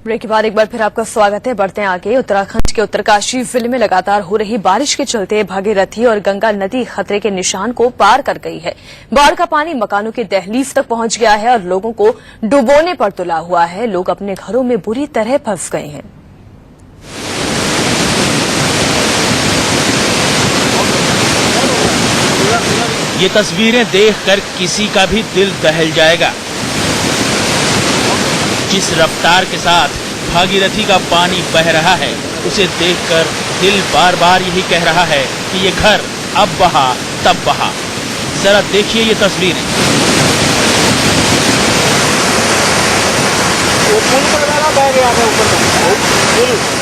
Break के बाद एक बार फिर आपका स्वागत है। बढ़ते हैं आगे। उत्तराखंड के उत्तरकाशी जिले में लगातार हो रही बारिश के चलते भागीरथी और गंगा नदी खतरे के निशान को पार कर गई है। बाढ़ का पानी मकानों की दहलीज तक पहुंच गया है और लोगों को डुबोने पर तुला हुआ है। लोग अपने घरों में बुरी तरह फंस गए हैं। ये तस्वीरें देखकर किसी का भी दिल दहल जाएगा। जिस रफ्तार के साथ भागीरथी का पानी बह रहा है, उसे देखकर दिल बार बार यही कह रहा है कि ये घर अब बहा तब बहा। जरा देखिए ये तस्वीरें।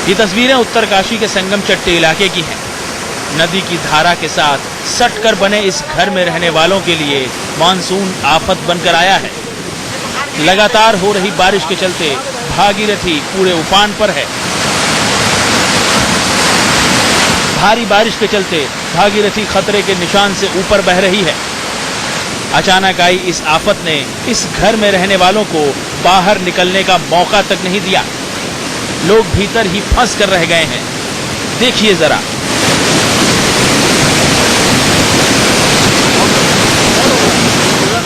ये तस्वीरें उत्तरकाशी के संगम चट्टी इलाके की हैं। नदी की धारा के साथ सटकर बने इस घर में रहने वालों के लिए मानसून आफत बनकर आया है। लगातार हो रही बारिश के चलते भागीरथी पूरे उफान पर है। भारी बारिश के चलते भागीरथी खतरे के निशान से ऊपर बह रही है। अचानक आई इस आफत ने इस घर में रहने वालों को बाहर निकलने का मौका तक नहीं दिया। लोग भीतर ही फंस कर रह गए हैं। देखिए जरा।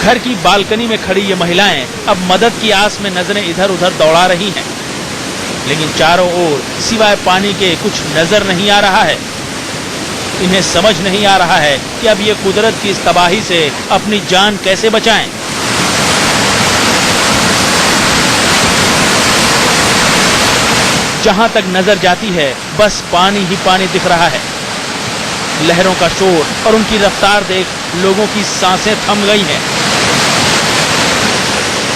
घर की बालकनी में खड़ी ये महिलाएं अब मदद की आस में नजरें इधर उधर दौड़ा रही हैं, लेकिन चारों ओर सिवाय पानी के कुछ नजर नहीं आ रहा है। इन्हें समझ नहीं आ रहा है कि अब ये कुदरत की इस तबाही से अपनी जान कैसे बचाएं। जहां तक नजर जाती है बस पानी ही पानी दिख रहा है। लहरों का शोर और उनकी रफ्तार देख लोगों की सांसें थम गई हैं।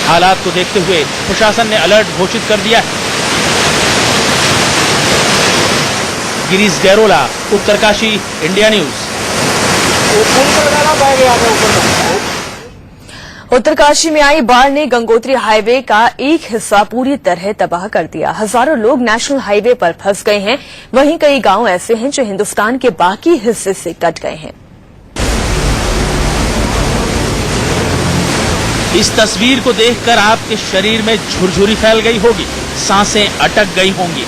हालात को देखते हुए प्रशासन ने अलर्ट घोषित कर दिया है। Girish Gairola, Uttarkashi, India news. उत्तरकाशी में आई बाढ़ ने गंगोत्री हाईवे का एक हिस्सा पूरी तरह तबाह कर दिया। हजारों लोग नेशनल हाईवे पर फंस गए हैं। वहीं कई गांव ऐसे हैं जो हिंदुस्तान के बाकी हिस्से से कट गए हैं। इस तस्वीर को देखकर आपके शरीर में झुरझुरी फैल गई होगी, सांसें अटक गई होंगी।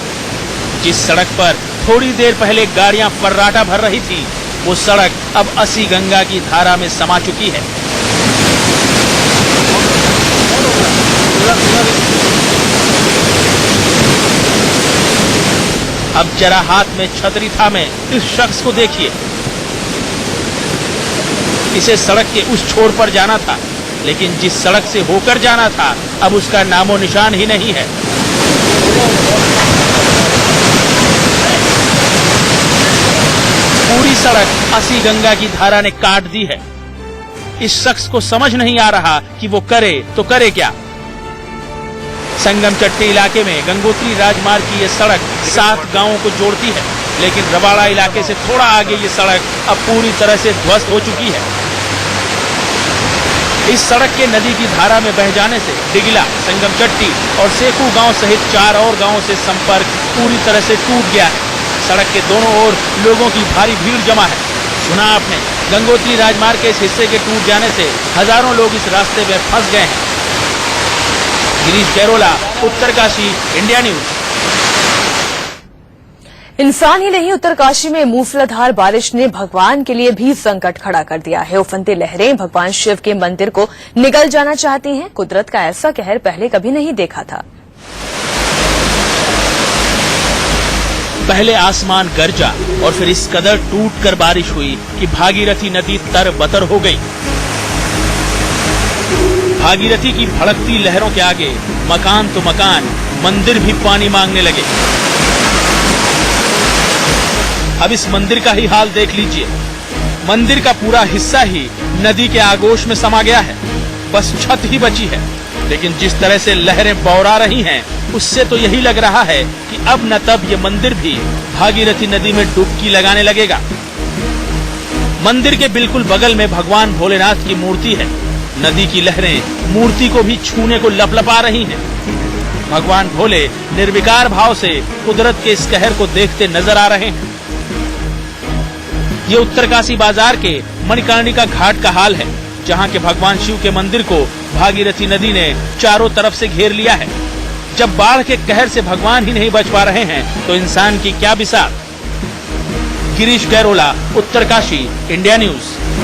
जिस सड़क पर थोड़ी देर पहले गाड़ियां फर्राटा भर रही थी, वो सड़क अब असी गंगा की धारा में समा चुकी है। अब जरा हाथ में छतरी थामे इस शख्स को देखिए। इसे सड़क के उस छोर पर जाना था, लेकिन जिस सड़क से होकर जाना था अब उसका नामो निशान ही नहीं है। पूरी सड़क असी गंगा की धारा ने काट दी है। इस शख्स को समझ नहीं आ रहा कि वो करे तो करे क्या। संगम चट्टी इलाके में गंगोत्री राजमार्ग की ये सड़क 7 गांवों को जोड़ती है, लेकिन रबाड़ा इलाके से थोड़ा आगे ये सड़क अब पूरी तरह से ध्वस्त हो चुकी है। इस सड़क के नदी की धारा में बह जाने से डिगला, संगम चट्टी और सेकू गांव सहित 4 और गांवों से संपर्क पूरी तरह से टूट गया है। सड़क के दोनों ओर लोगों की भारी भीड़ जमा है। सुना आपने, गंगोत्री राजमार्ग के इस हिस्से के टूट जाने से हजारों लोग इस रास्ते में फंस गए हैं। Girish Gairola, Uttarkashi, India news. इंसान ही नहीं, उत्तरकाशी में मूसलाधार बारिश ने भगवान के लिए भी संकट खड़ा कर दिया है। उफनती लहरें भगवान शिव के मंदिर को निगल जाना चाहती हैं। कुदरत का ऐसा कहर पहले कभी नहीं देखा था। पहले आसमान गरजा और फिर इस कदर टूट कर बारिश हुई कि भागीरथी नदी तरबतर हो गई। भागीरथी की भड़कती लहरों के आगे मकान तो मकान, मंदिर भी पानी मांगने लगे। अब इस मंदिर का ही हाल देख लीजिए। मंदिर का पूरा हिस्सा ही नदी के आगोश में समा गया है। बस छत ही बची है, लेकिन जिस तरह से लहरें बौरा रही हैं, उससे तो यही लग रहा है कि अब न तब ये मंदिर भी भागीरथी नदी में डुबकी लगाने लगेगा। मंदिर के बिल्कुल बगल में भगवान भोलेनाथ की मूर्ति है। नदी की लहरें मूर्ति को भी छूने को लपलपा रही हैं। भगवान भोले निर्विकार भाव से कुदरत के इस कहर को देखते नजर आ रहे हैं। ये उत्तरकाशी बाजार के मणिकर्णिका घाट का हाल है, जहां के भगवान शिव के मंदिर को भागीरथी नदी ने चारों तरफ से घेर लिया है। जब बाढ़ के कहर से भगवान ही नहीं बच पा रहे हैं तो इंसान की क्या बिसात। Girish Gairola, Uttarkashi, India news.